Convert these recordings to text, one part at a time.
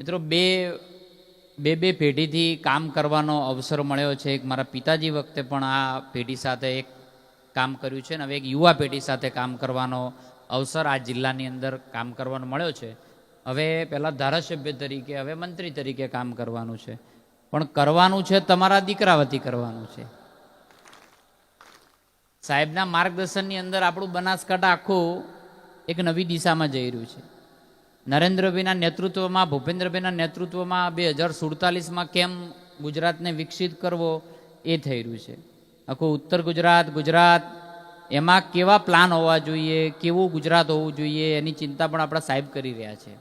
મિત્રો બે પેઢીથી કામ કરવાનો અવસર મળ્યો છે. એક મારા પિતાજી વખતે પણ આ પેઢી સાથે એક કામ કર્યું છે, અને હવે એક યુવા પેઢી સાથે કામ કરવાનો અવસર આ જિલ્લાની અંદર કામ કરવાનો મળ્યો છે. હવે પહેલાં ધારાસભ્ય તરીકે, હવે મંત્રી તરીકે કામ કરવાનું છે, પણ કરવાનું છે તમારા દીકરા વતી કરવાનું છે. સાહેબના માર્ગદર્શનની અંદર આપણું બનાસકાંઠા આખું એક નવી દિશામાં જઈ રહ્યું છે. નરેન્દ્રભાઈના નેતૃત્વમાં, ભૂપેન્દ્રભાઈના નેતૃત્વમાં 2047માં કેમ ગુજરાતને વિકસિત કરવો એ થઈ રહ્યું છે. આખું ઉત્તર ગુજરાત એમાં કેવા પ્લાન હોવા જોઈએ, કેવું ગુજરાત હોવું જોઈએ, એની ચિંતા પણ આપણા સાહેબ કરી રહ્યા છે.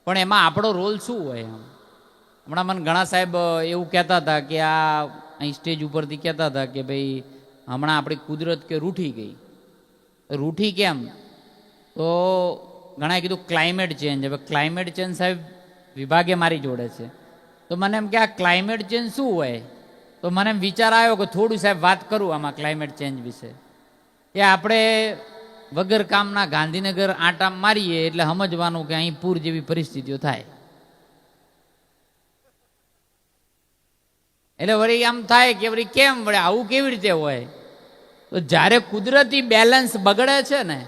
પણ એમાં આપણો રોલ શું હોય? હમણાં મને ઘણા સાહેબ એવું કહેતા હતા કે આ અહીં સ્ટેજ ઉપરથી કહેતા હતા કે ભાઈ હમણાં આપણી કુદરત કે રૂઠી ગઈ. રૂઠી કેમ? તો ઘણાએ કીધું ક્લાઇમેટ ચેન્જ. હવે ક્લાઇમેટ ચેન્જ સાહેબ વિભાગે મારી જોડે છે, તો મને એમ કે આ ક્લાઇમેટ ચેન્જ શું હોય? તો મને એમ વિચાર આવ્યો કે થોડું સાહેબ વાત કરું આમાં ક્લાઇમેટ ચેન્જ વિશે. એ આપણે વગર કામના ગાંધીનગર આંટા મારીએ એટલે સમજવાનું કે અહીં પૂર જેવી પરિસ્થિતિઓ થાય. એટલે વળી આમ થાય કે વળી કેમ વળે આવું કેવી રીતે હોય? તો જ્યારે કુદરતી બેલેન્સ બગડે છે ને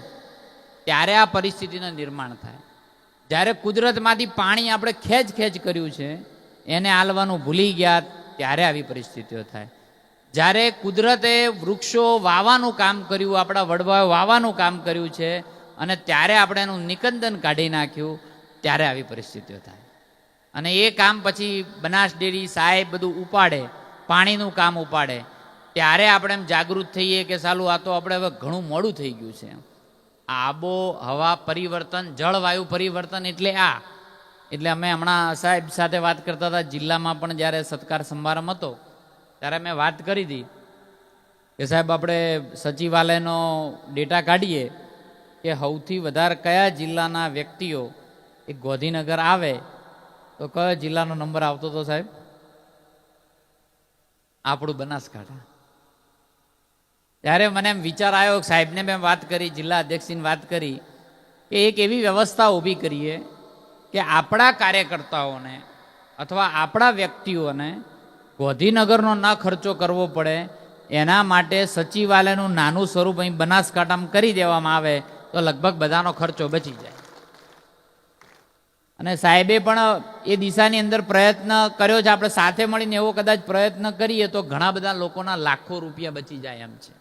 ત્યારે આ પરિસ્થિતિનું નિર્માણ થાય. જ્યારે કુદરતમાંથી પાણી આપણે ખેંચ કર્યું છે એને આલવાનું ભૂલી ગયા ત્યારે આવી પરિસ્થિતિઓ થાય. જ્યારે કુદરતે વૃક્ષો વાવવાનું કામ કર્યું, આપણા વડવાઓ વાવવાનું કામ કર્યું છે, અને ત્યારે આપણે એનું નિકંદન કાઢી નાખ્યું ત્યારે આવી પરિસ્થિતિઓ થાય. અને એ કામ પછી બનાસ ડેરી સાહેબ બધું ઉપાડે, પાણીનું કામ ઉપાડે, ત્યારે આપણે એમ જાગૃત થઈએ કે સાલું આ તો આપણે હવે ઘણું મોડું થઈ ગયું છે. આબોહવા પરિવર્તન, જળવાયુ પરિવર્તન એટલે આ. એટલે અમે હમણાં સાહેબ સાથે વાત કરતા હતા જિલ્લામાં પણ, જ્યારે સત્કાર સમારંભ હતો ત્યારે મેં વાત કરી હતી કે સાહેબ આપણે સચિવાલયનો ડેટા કાઢીએ કે સૌથી વધારે કયા જિલ્લાના વ્યક્તિઓ એ ગોધીનગર આવે તો કયો જિલ્લાનો નંબર આવતો હતો સાહેબ? આપણું બનાસકાંઠા. ત્યારે મને એમ વિચાર આવ્યો, સાહેબને મેં વાત કરી, જિલ્લા અધ્યક્ષને વાત કરી કે એક એવી વ્યવસ્થા ઊભી કરીએ કે આપણા કાર્યકર્તાઓને અથવા આપણા વ્યક્તિઓને ગોધીનગરનો ન ખર્ચો કરવો પડે. એના માટે સચિવાલયનું નાનું સ્વરૂપ અહીં બનાસકાંઠામાં કરી દેવામાં આવે તો લગભગ બધાનો ખર્ચો બચી જાય. અને સાહેબે પણ એ દિશાની અંદર પ્રયત્ન કર્યો છે. આપણે સાથે મળીને એવો કદાચ પ્રયત્ન કરીએ તો ઘણા બધા લોકોના લાખો રૂપિયા બચી જાય એમ છે.